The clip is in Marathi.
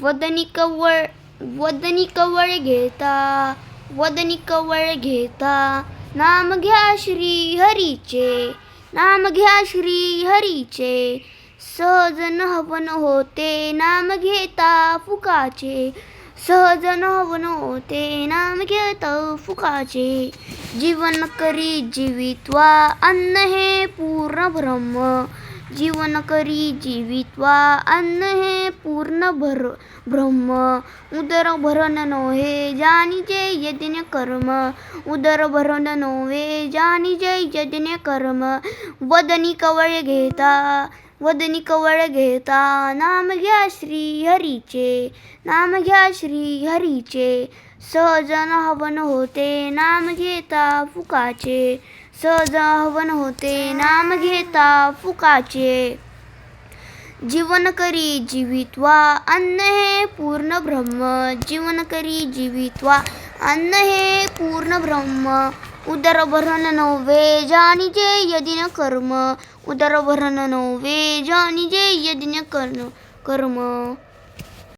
वदनी कवळ घेता, वदनी कवळ घेता, नाम घ्या श्री हरीचे, नाम घ्या श्री हरीचे. सहज हवन होते नाम घेता फुकाचे, सहज हवन होते नाम घेता फुकाचे. जीवन करी जीवित्वा अन्न हे पूर्ण ब्रह्म, जीवन करी जीवित्वा अन्न हे पूर्ण ब्रह्म. उदर भरण नोहे जानिजे यज्ञ कर्म, उदर भरण नोहे जानिजे यज्ञ कर्म. वदनी कवळ घेता, वदनी कवळ घेता, नाम घ्या श्री हरीचे, नाम घ्या श्री हरीचे. सहज हवन होते नाम घेता फुकाचे, सहज हवन होते नाम घेता फुकाचे. जीवन करी जीवित्वा अन्न हे पूर्ण ब्रह्म, जीवन करी जीवित्वा अन्न हे पूर्ण ब्रह्म. उदर भरण नोवे जानिजे यज्ञ कर्म, उदर भरण नोवे जानिजे यज्ञ कर्म.